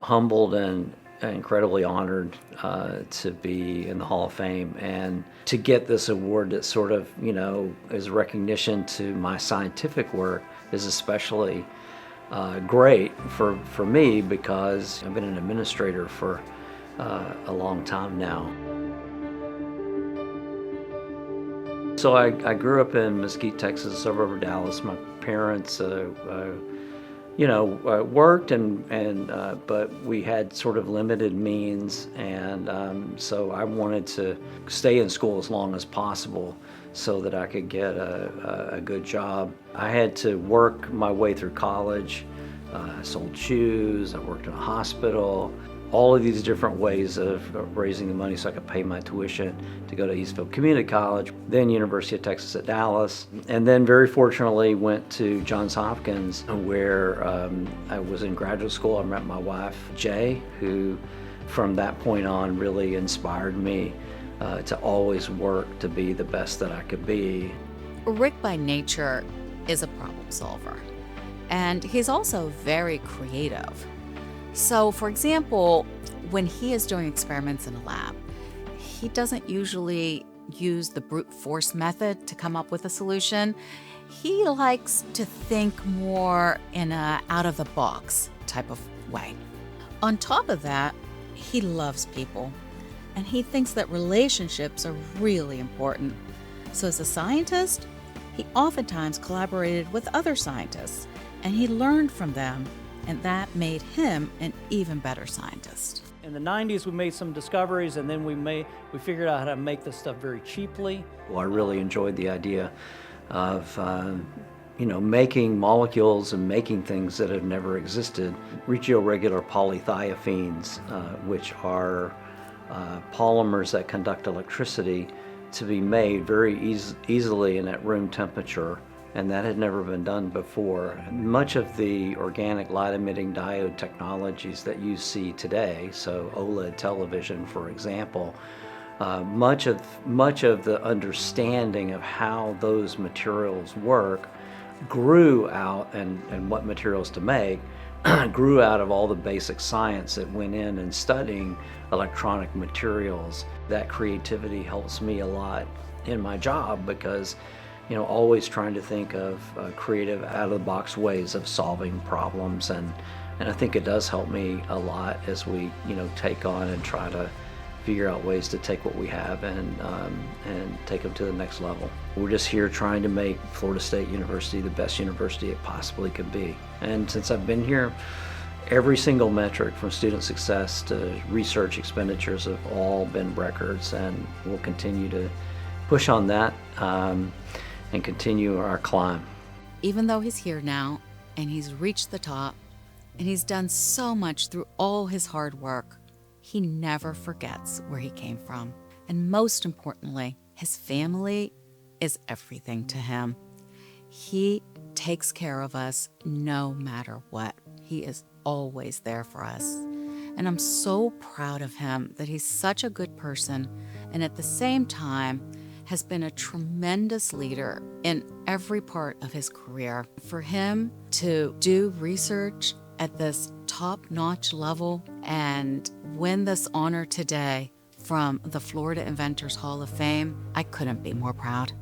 Humbled and incredibly honored to be in the Hall of Fame and to get this award that sort of, is recognition to my scientific work is especially great for me because I've been an administrator for a long time now. So I grew up in Mesquite, Texas, a suburb of Dallas. My parents worked but we had sort of limited means, and so I wanted to stay in school as long as possible so that I could get a good job. I had to work my way through college. I sold shoes, I worked in a hospital, all of these different ways of raising the money so I could pay my tuition to go to Eastville Community College, then University of Texas at Dallas, and then very fortunately went to Johns Hopkins where I was in graduate school. I met my wife, Jay, who from that point on really inspired me to always work to be the best that I could be. Rick by nature is a problem solver, and he's also very creative. So, for example, when he is doing experiments in a lab, he doesn't usually use the brute force method to come up with a solution. He likes to think more in a out-of-the-box type of way. On top of that, he loves people, and he thinks that relationships are really important. So as a scientist, he oftentimes collaborated with other scientists, and he learned from them, and that made him an even better scientist. In the 90s, we made some discoveries, and then we figured out how to make this stuff very cheaply. Well, I really enjoyed the idea of making molecules and making things that have never existed. Regioregular polythiophene, which are polymers that conduct electricity, to be made very easily and at room temperature. And that had never been done before. Much of the organic light-emitting diode technologies that you see today, so OLED television, for example, much of the understanding of how those materials work grew out, and what materials to make, grew out of all the basic science that went in studying electronic materials. That creativity helps me a lot in my job because always trying to think of creative, out-of-the-box ways of solving problems, and I think it does help me a lot as we, take on and try to figure out ways to take what we have and take them to the next level. We're just here trying to make Florida State University the best university it possibly could be. And since I've been here, every single metric from student success to research expenditures have all been records, and we'll continue to push on that and continue our climb. Even though he's here now and he's reached the top and he's done so much through all his hard work, he never forgets where he came from. And most importantly, his family is everything to him. He takes care of us no matter what. He is always there for us. And I'm so proud of him that he's such a good person and at the same time has been a tremendous leader in every part of his career. For him to do research at this top-notch level and win this honor today from the Florida Inventors Hall of Fame, I couldn't be more proud.